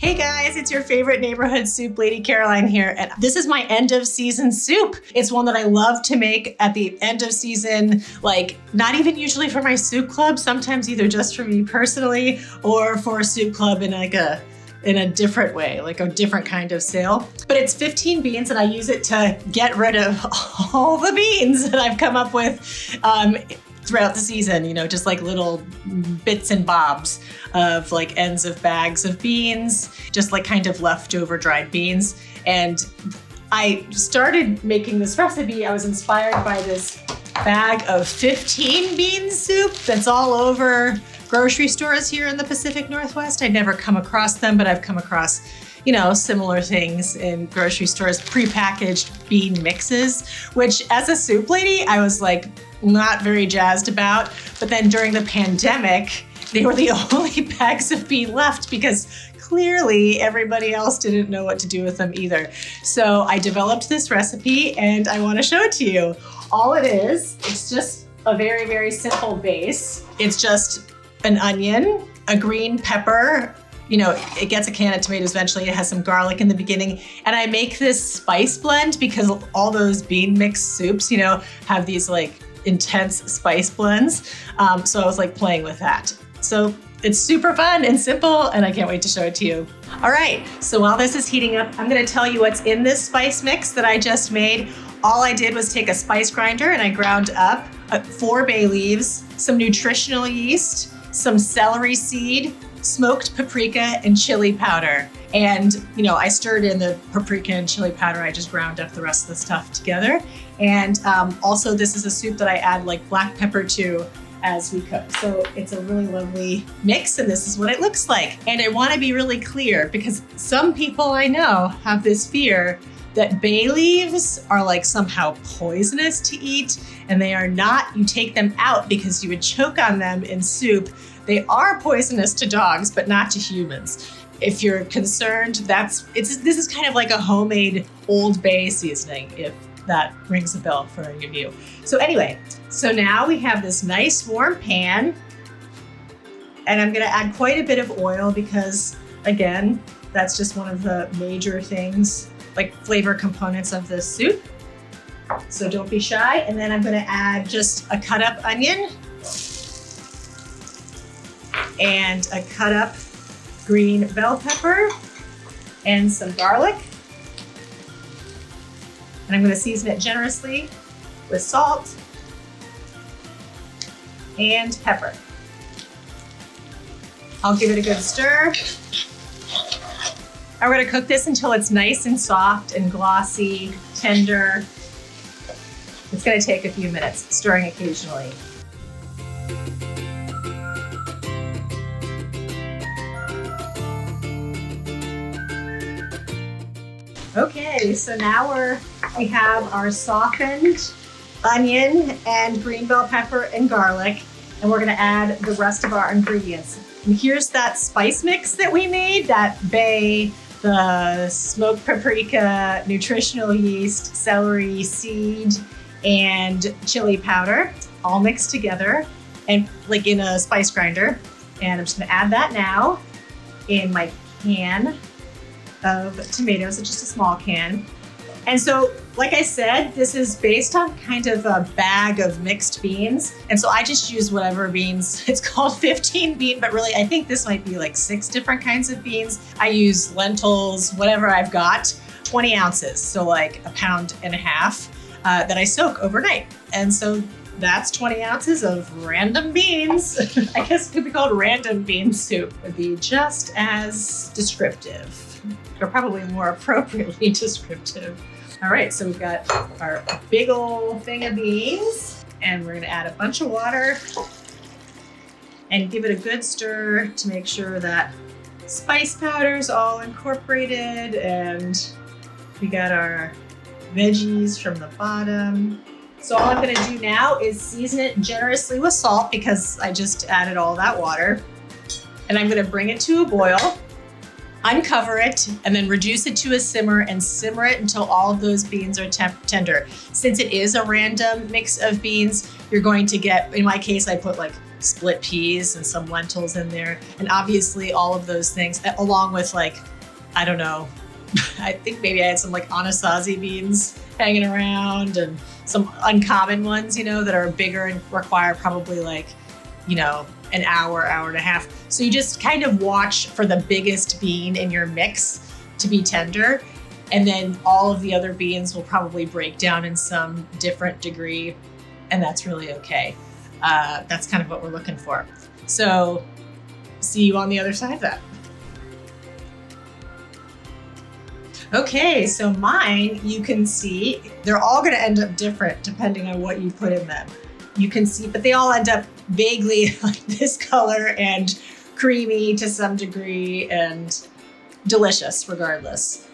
Hey guys, it's your favorite neighborhood soup lady, Caroline here, and this is my end of season soup. It's one that I love to make at the end of season, like not even usually for my soup club, sometimes either just for me personally or for a soup club in a different way, like a different kind of sale. But it's 15 beans and I use it to get rid of all the beans that I've come up with throughout the season, just like little bits and bobs of like ends of bags of beans, just like kind of leftover dried beans. And I started making this recipe. I was inspired by this bag of 15 bean soup that's all over grocery stores here in the Pacific Northwest. I'd never come across them, but I've come across, similar things in grocery stores, prepackaged bean mixes, which as a soup lady, I was like not very jazzed about. But then during the pandemic, they were the only bags of bean left because clearly everybody else didn't know what to do with them either. So I developed this recipe and I want to show it to you. All it is, it's just a very, very simple base. It's just an onion, a green pepper, it gets a can of tomatoes eventually. It has some garlic in the beginning. And I make this spice blend because all those bean mix soups, have these like intense spice blends. So I was like playing with that. So it's super fun and simple and I can't wait to show it to you. All right, so while this is heating up, I'm gonna tell you what's in this spice mix that I just made. All I did was take a spice grinder and I ground up 4 bay leaves, some nutritional yeast, some celery seed, smoked paprika, and chili powder. And, I stirred in the paprika and chili powder. I just ground up the rest of the stuff together. And also this is a soup that I add like black pepper to as we cook. So it's a really lovely mix and this is what it looks like. And I want to be really clear because some people I know have this fear that bay leaves are like somehow poisonous to eat, and they are not. You take them out because you would choke on them in soup. They are poisonous to dogs, but not to humans. If you're concerned, this is kind of like a homemade Old Bay seasoning, if that rings a bell for any of you. So anyway, so now we have this nice warm pan, and I'm gonna add quite a bit of oil because, again, that's just one of the major things, like flavor components of this soup. So don't be shy. And then I'm gonna add just a cut up onion and a cut up green bell pepper and some garlic. And I'm gonna season it generously with salt and pepper. I'll give it a good stir. I'm gonna cook this until it's nice and soft and glossy, tender. It's gonna take a few minutes, stirring occasionally. Okay, so now we have our softened onion and green bell pepper and garlic, and we're gonna add the rest of our ingredients. And here's that spice mix that we made, that bay, the smoked paprika, nutritional yeast, celery seed, and chili powder, all mixed together and like in a spice grinder. And I'm just gonna add that now in my can of tomatoes, it's just a small can. And so, like I said, this is based on kind of a bag of mixed beans. And so I just use whatever beans. It's called 15 bean, but really I think this might be like 6 different kinds of beans. I use lentils, whatever I've got, 20 ounces. So like 1.5 pounds that I soak overnight. And so that's 20 ounces of random beans. I guess it could be called random bean soup. Would be just as descriptive, or probably more appropriately descriptive. All right, so we've got our big old thing of beans, and we're gonna add a bunch of water and give it a good stir to make sure that spice powder's all incorporated, and we got our veggies from the bottom. So all I'm gonna do now is season it generously with salt because I just added all that water. And I'm gonna bring it to a boil, uncover it, and then reduce it to a simmer and simmer it until all of those beans are tender. Since it is a random mix of beans, you're going to get, in my case, I put like split peas and some lentils in there. And obviously all of those things, along with like, I don't know, I think maybe I had some like anasazi beans hanging around and some uncommon ones, that are bigger and require probably like, an hour and a half. So you just kind of watch for the biggest bean in your mix to be tender. And then all of the other beans will probably break down in some different degree. And that's really okay. That's kind of what we're looking for. So see you on the other side of that. Okay, so mine, you can see, they're all gonna end up different depending on what you put in them. You can see, but they all end up vaguely like this color and creamy to some degree and delicious regardless.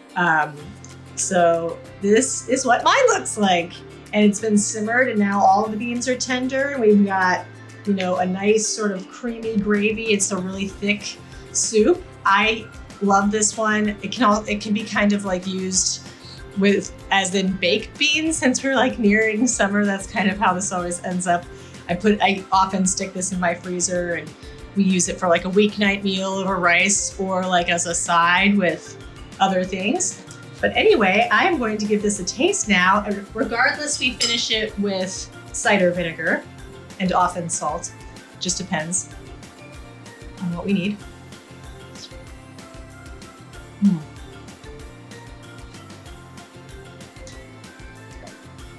So this is what mine looks like. And it's been simmered and now all of the beans are tender. And we've got, a nice sort of creamy gravy. It's a really thick soup. I love this one. It can be kind of like used with as in baked beans since we're like nearing summer. That's kind of how this always ends up. I often stick this in my freezer and we use it for like a weeknight meal over rice or like as a side with other things. But anyway, I'm going to give this a taste now. And regardless, we finish it with cider vinegar and often salt. Just depends on what we need.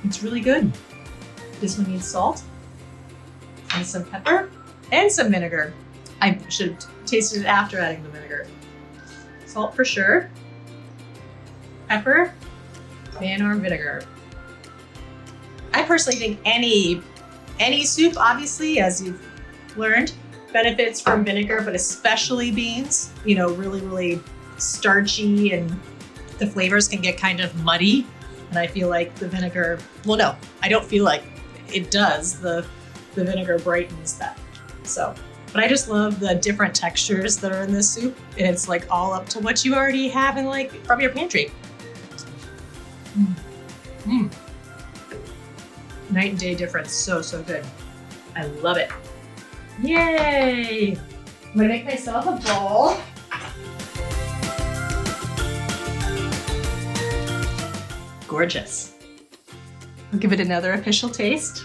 It's really good. This one needs salt and some pepper and some vinegar. I should have tasted it after adding the vinegar. Salt for sure. Pepper and our vinegar. I personally think any soup, obviously, as you've learned, benefits from vinegar, but especially beans, really, really starchy and the flavors can get kind of muddy. And I feel like the vinegar, well, no, I don't feel like it does. The vinegar brightens that. So, but I just love the different textures that are in this soup. And it's like all up to what you already have in like from your pantry. Night and day difference. So good. I love it. Yay! I'm gonna make myself a bowl. Gorgeous. I'll give it another official taste.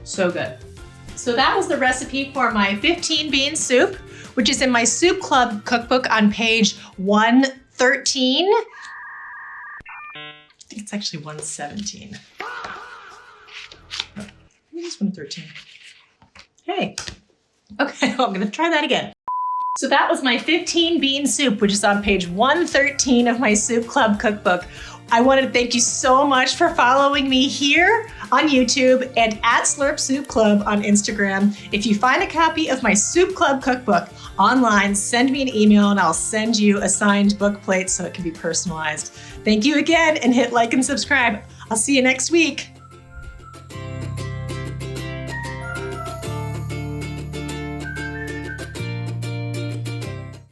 So good. So that was the recipe for my 15 bean soup, which is in my Soup Club cookbook on page 113. I think it's actually 117. Maybe it's 113. Hey. Okay, I'm gonna try that again. So that was my 15 bean soup, which is on page 113 of my Soup Club cookbook. I want to thank you so much for following me here on YouTube and at Slurp Soup Club on Instagram. If you find a copy of my Soup Club cookbook online, send me an email and I'll send you a signed book plate so it can be personalized. Thank you again and hit like and subscribe. I'll see you next week.